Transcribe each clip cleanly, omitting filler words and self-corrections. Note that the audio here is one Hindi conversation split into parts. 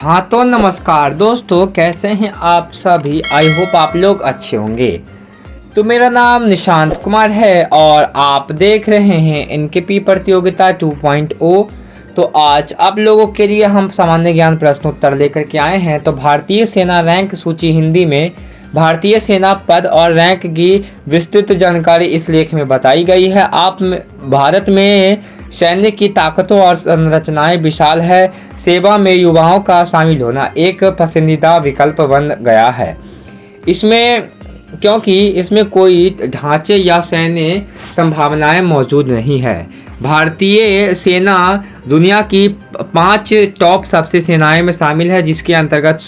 हाँ तो नमस्कार दोस्तों, कैसे हैं आप सभी। आई होप आप लोग अच्छे होंगे। तो मेरा नाम निशांत कुमार है और आप देख रहे हैं एनकेपी प्रतियोगिता 2.0। तो आज आप लोगों के लिए हम सामान्य ज्ञान प्रश्नोत्तर लेकर के आए हैं। तो भारतीय सेना रैंक सूची हिंदी में भारतीय सेना पद और रैंक की विस्तृत जानकारी इस लेख में बताई गई है। भारत में सैन्य की ताकतों और संरचनाएं विशाल है। सेवा में युवाओं का शामिल होना एक पसंदीदा विकल्प बन गया है क्योंकि इसमें कोई ढांचे या सैन्य संभावनाएं मौजूद नहीं है। भारतीय सेना दुनिया की 5 टॉप सबसे सेनाएं में शामिल है, जिसके अंतर्गत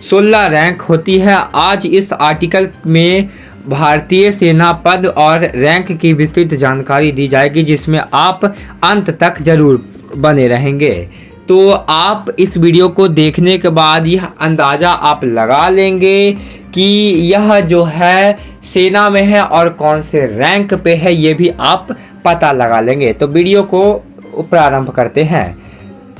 16 रैंक होती है। आज इस आर्टिकल में भारतीय सेना पद और रैंक की विस्तृत जानकारी दी जाएगी, जिसमें आप अंत तक जरूर बने रहेंगे। तो आप इस वीडियो को देखने के बाद यह अंदाज़ा आप लगा लेंगे कि यह जो है सेना में है और कौन से रैंक पे है, ये भी आप पता लगा लेंगे। तो वीडियो को प्रारंभ करते हैं।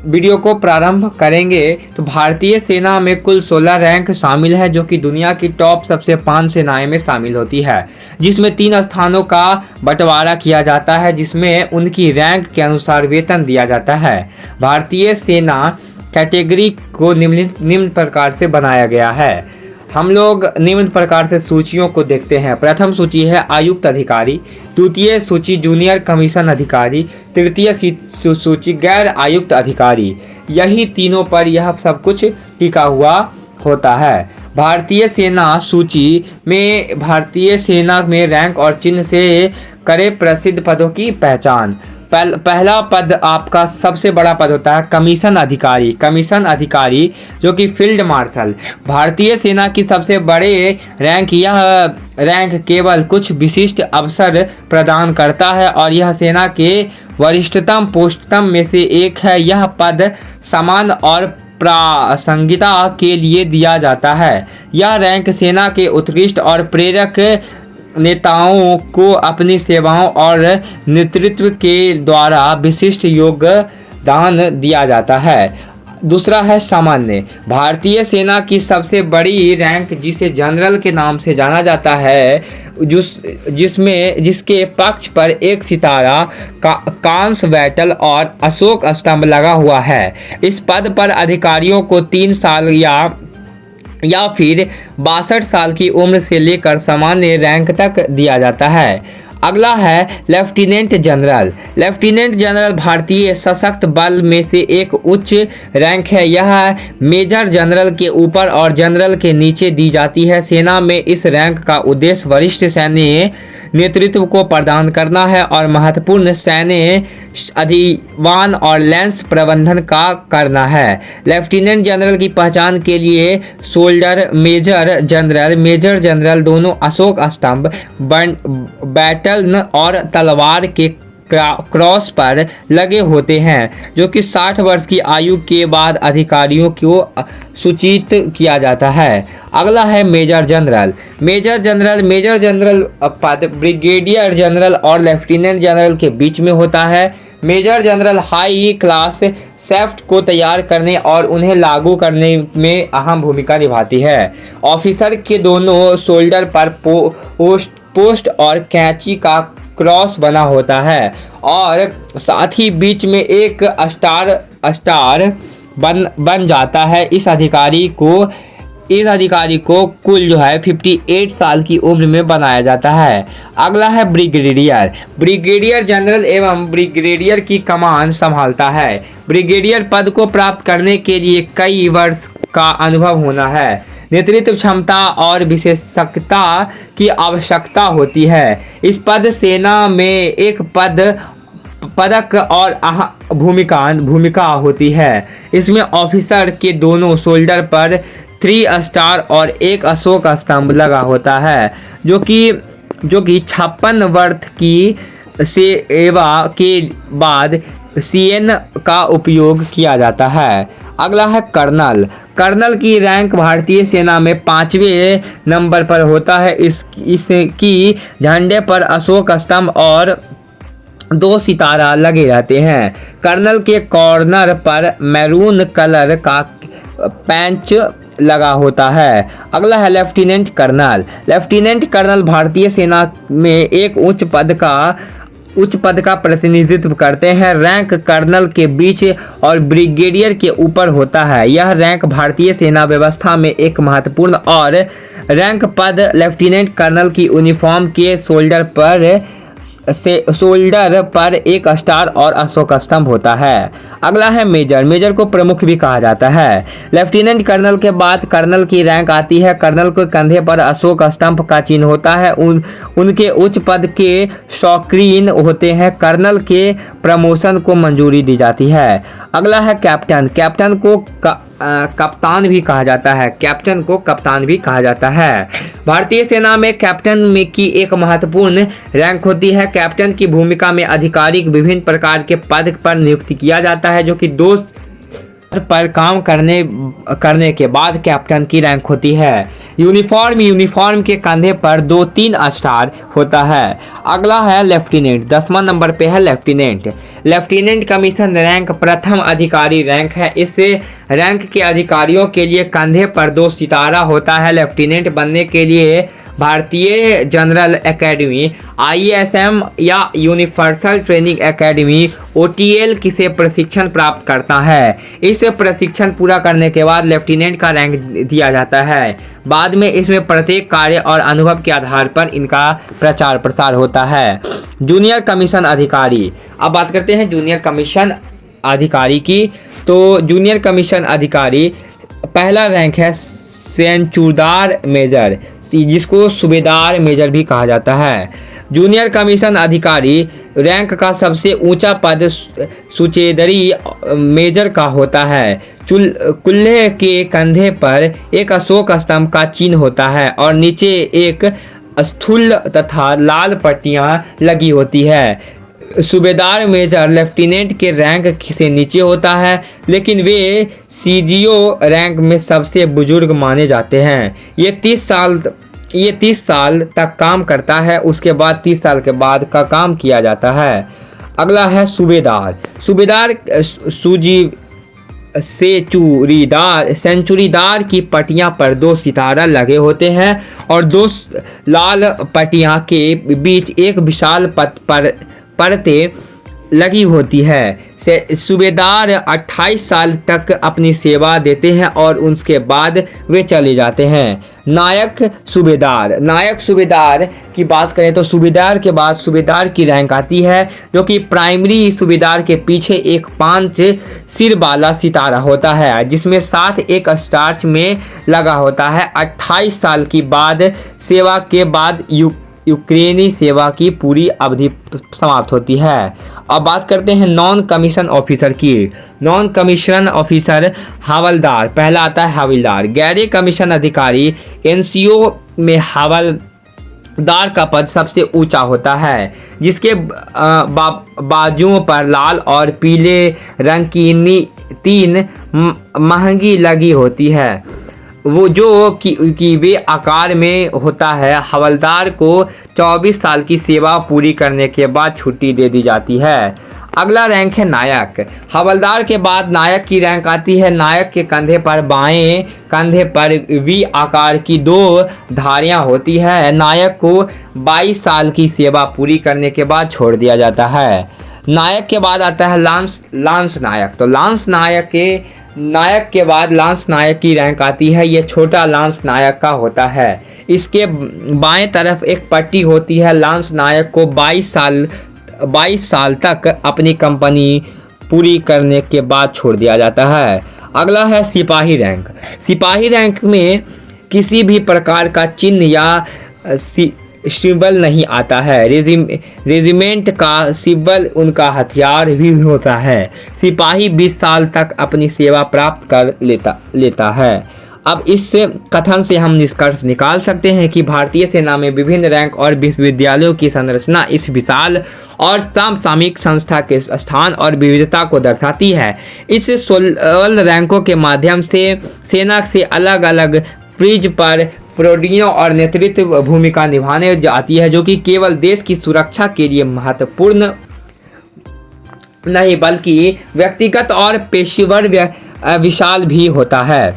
वीडियो को प्रारंभ करेंगे तो भारतीय सेना में कुल 16 रैंक शामिल है, जो कि दुनिया की टॉप सबसे 5 सेनाएं में शामिल होती है, जिसमें 3 स्थानों का बंटवारा किया जाता है, जिसमें उनकी रैंक के अनुसार वेतन दिया जाता है। भारतीय सेना कैटेगरी को निम्न प्रकार से बनाया गया है। हम लोग निम्न प्रकार से सूचियों को देखते हैं। प्रथम सूची है आयुक्त अधिकारी, द्वितीय सूची जूनियर कमीशन अधिकारी, तृतीय सूची गैर आयुक्त अधिकारी। यही तीनों पर यह सब कुछ टिका हुआ होता है। भारतीय सेना सूची में भारतीय सेना में रैंक और चिन्ह से करे प्रसिद्ध पदों की पहचान। पहला पद आपका सबसे बड़ा पद होता है कमीशन अधिकारी। कमीशन अधिकारी जो कि फील्ड मार्शल। भारतीय सेना की सबसे बड़े रैंक, यह रैंक केवल कुछ विशिष्ट अवसर प्रदान करता है और यह सेना के वरिष्ठतम पोस्टतम में से एक है। यह पद समान और प्रासंगिकता के लिए दिया जाता है। यह रैंक सेना के उत्कृष्ट और प्रेरक नेताओं को अपनी सेवाओं और नेतृत्व के द्वारा विशिष्ट योगदान दिया जाता है। दूसरा है सामान्य। भारतीय सेना की सबसे बड़ी रैंक, जिसे जनरल के नाम से जाना जाता है, जिसके पक्ष पर एक सितारा, कांस बैटल और अशोक स्तंभ लगा हुआ है। इस पद पर अधिकारियों को 3 साल या फिर 62 साल की उम्र से लेकर सामान्य रैंक तक दिया जाता है। अगला है लेफ्टिनेंट जनरल। लेफ्टिनेंट जनरल भारतीय सशस्त्र बल में से एक उच्च रैंक है। यह मेजर जनरल के ऊपर और जनरल के नीचे दी जाती है। सेना में इस रैंक का उद्देश्य वरिष्ठ सैन्य नेतृत्व को प्रदान करना है और महत्वपूर्ण सैन्य अधिवान और लैंस प्रबंधन का करना है। लेफ्टिनेंट जनरल की पहचान के लिए शोल्डर, मेजर जनरल दोनों अशोक स्तंभ, बैटल और तलवार के क्रॉस पर लगे होते हैं, जो कि 60 वर्ष की आयु के बाद अधिकारियों को सूचित किया जाता है। अगला है मेजर जनरल। मेजर जनरल पद ब्रिगेडियर जनरल और लेफ्टिनेंट जनरल के बीच में होता है। मेजर जनरल हाई क्लास सेफ्ट को तैयार करने और उन्हें लागू करने में अहम भूमिका निभाती है। ऑफिसर के दोनों शोल्डर पर पोस्ट और कैंची का क्रॉस बना होता है और साथ ही बीच में एक स्टार बन जाता है। इस अधिकारी को कुल जो है 58 साल की उम्र में बनाया जाता है। अगला है ब्रिगेडियर जनरल एवं ब्रिगेडियर की कमान संभालता है। ब्रिगेडियर पद को प्राप्त करने के लिए कई वर्ष का अनुभव होना है, नेतृत्व क्षमता और विशेषज्ञता की आवश्यकता होती है। इस पद सेना में एक पदक और भूमिका होती है। इसमें ऑफिसर के दोनों शोल्डर पर 3 स्टार और एक अशोक स्तंभ लगा होता है, जो कि 56 वर्ष की सेवा के बाद CN का उपयोग किया जाता है। अगला है कर्नल की रैंक भारतीय सेना में 5वें नंबर पर होता है। इसकी झंडे पर अशोक स्तंभ और 2 सितारा लगे रहते हैं। कर्नल के कॉर्नर पर मैरून कलर का पैंच लगा होता है। अगला है लेफ्टिनेंट कर्नल। लेफ्टिनेंट कर्नल भारतीय सेना में एक उच्च पद का प्रतिनिधित्व करते हैं। रैंक कर्नल के बीच और ब्रिगेडियर के ऊपर होता है। यह रैंक भारतीय सेना व्यवस्था में एक महत्वपूर्ण और रैंक पद लेफ्टिनेंट कर्नल की यूनिफॉर्म के शोल्डर पर एक स्टार और अशोक स्तंभ होता है। अगला है मेजर। मेजर को प्रमुख भी कहा जाता है। लेफ्टिनेंट कर्नल के बाद कर्नल की रैंक आती है। कर्नल के कंधे पर अशोक स्तंभ का चिन्ह होता है। उनके उच्च पद के शौकीन होते हैं। कर्नल के प्रमोशन को मंजूरी दी जाती है। अगला है कैप्टन। कैप्टन को कप्तान भी कहा जाता है। कैप्टन को कप्तान भी कहा जाता है। भारतीय सेना में कैप्टन में की एक महत्वपूर्ण रैंक होती है। कैप्टन की भूमिका में अधिकारी विभिन्न प्रकार के पद पर नियुक्त किया जाता है, जो कि दो पर काम करने के बाद कैप्टन की रैंक होती है। यूनिफॉर्म के कंधे पर 2-3 स्टार होता है। अगला है लेफ्टिनेंट। 10वां नंबर पे है लेफ्टिनेंट। लेफ्टिनेंट कमीशन रैंक प्रथम अधिकारी रैंक है। इस रैंक के अधिकारियों के लिए कंधे पर 2 सितारा होता है। लेफ्टिनेंट बनने के लिए भारतीय जनरल एकेडमी, ISM या यूनिवर्सल ट्रेनिंग एकेडमी OTL से प्रशिक्षण प्राप्त करता है। इस प्रशिक्षण पूरा करने के बाद लेफ्टिनेंट का रैंक दिया जाता है। बाद में इसमें प्रत्येक कार्य और अनुभव के आधार पर इनका प्रचार प्रसार होता है। जूनियर कमीशन अधिकारी। अब बात करते हैं जूनियर कमीशन अधिकारी की। तो जूनियर कमीशन अधिकारी पहला रैंक है सेंचुरदार मेजर, जिसको सूबेदार मेजर भी कहा जाता है। जूनियर कमीशन अधिकारी रैंक का सबसे ऊंचा पद सुचेदरी मेजर का होता है। कुल्हे के कंधे पर एक अशोक स्तंभ का चिन्ह होता है और नीचे एक स्थूल तथा लाल पट्टियां लगी होती है। सूबेदार मेजर लेफ्टिनेंट के रैंक से नीचे होता है, लेकिन वे CGO रैंक में सबसे बुजुर्ग माने जाते हैं। ये 30 साल तक काम करता है। उसके बाद 30 साल के बाद का काम किया जाता है। अगला है सूबेदार। सूबेदार सेंचुरीदार की पट्टियां पर 2 सितारा लगे होते हैं और 2 लाल पट्टियां के बीच एक विशाल परतें लगी होती है। सूबेदार 28 साल तक अपनी सेवा देते हैं और उसके बाद वे चले जाते हैं। नायक सूबेदार की बात करें तो सूबेदार के बाद सूबेदार की रैंक आती है, जो कि प्राइमरी सूबेदार के पीछे एक 5 सिर वाला सितारा होता है, जिसमें साथ एक स्टार्च में लगा होता है। 28 साल की बाद सेवा के बाद यूक्रेनी सेवा की पूरी अवधि समाप्त होती है। अब बात करते हैं नॉन कमीशन ऑफिसर की। नॉन कमीशन ऑफिसर हवलदार। पहला आता है हवलदार। गैर कमीशन अधिकारी NCO में हवलदार का पद सबसे ऊंचा होता है, जिसके बाजुओं पर लाल और पीले रंग की 3 महंगी लगी होती है, वो जो कि वे आकार में होता है। हवलदार को 24 साल की सेवा पूरी करने के बाद छुट्टी दे दी जाती है। अगला रैंक है नायक। हवलदार के बाद नायक की रैंक आती है। नायक के कंधे पर बाएं कंधे पर V आकार की 2 धारियां होती है। नायक को 22 साल की सेवा पूरी करने के बाद छोड़ दिया जाता है। नायक के बाद आता है लांस नायक। तो नायक के बाद लांस नायक की रैंक आती है। ये छोटा लांस नायक का होता है। इसके बाएं तरफ एक पट्टी होती है। लांस नायक को 22 साल तक अपनी कंपनी पूरी करने के बाद छोड़ दिया जाता है। अगला है सिपाही रैंक। सिपाही रैंक में किसी भी प्रकार का चिन्ह या सिंबल नहीं आता है। रेजिमेंट का सिंबल उनका हथियार भी होता है। सिपाही 20 साल तक अपनी सेवा प्राप्त कर लेता है। अब इस कथन से हम निष्कर्ष निकाल सकते हैं कि भारतीय सेना में विभिन्न रैंक और विश्वविद्यालयों की संरचना इस विशाल और समसामयिक संस्था के स्थान और विविधता को दर्शाती है। इस 16 रैंकों के माध्यम से सेना से अलग अलग फ्रीज पर फ्रोडियों और नेतृत्व भूमिका निभाने जाती है, जो कि केवल देश की सुरक्षा के लिए महत्वपूर्ण नहीं बल्कि व्यक्तिगत और पेशेवर विशाल भी होता है।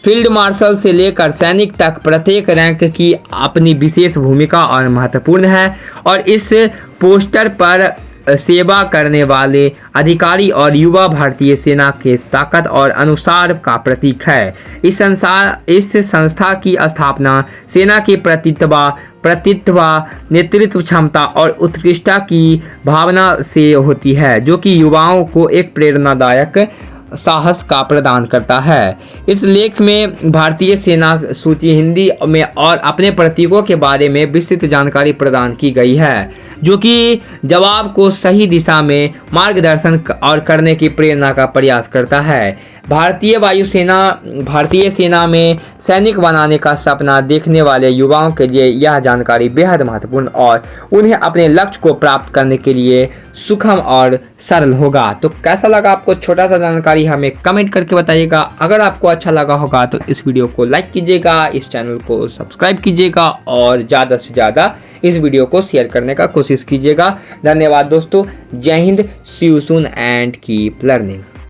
फील्ड मार्शल से लेकर सैनिक तक प्रत्येक रैंक की अपनी विशेष भूमिका और महत्वपूर्ण है और इस पोस्टर पर सेवा करने वाले अधिकारी और युवा भारतीय सेना के ताकत और अनुसार का प्रतीक है। इस संस्था की स्थापना सेना की प्रतित्व, नेतृत्व क्षमता और उत्कृष्टता की भावना से होती है, जो कि युवाओं को एक प्रेरणादायक साहस का प्रदान करता है। इस लेख में भारतीय सेना सूची हिंदी में और अपने प्रतीकों के बारे में विस्तृत जानकारी प्रदान की गई है, जो कि जवाब को सही दिशा में मार्गदर्शन और करने की प्रेरणा का प्रयास करता है। भारतीय सेना में सैनिक बनाने का सपना देखने वाले युवाओं के लिए यह जानकारी बेहद महत्वपूर्ण और उन्हें अपने लक्ष्य को प्राप्त करने के लिए सुगम और सरल होगा। तो कैसा लगा आपको छोटा सा जानकारी, हमें कमेंट करके बताइएगा। अगर आपको अच्छा लगा होगा तो इस वीडियो को लाइक कीजिएगा, इस चैनल को सब्सक्राइब कीजिएगा और ज़्यादा से ज़्यादा इस वीडियो को शेयर करने का कोशिश कीजिएगा। धन्यवाद दोस्तों। जय हिंद। See you soon and keep learning.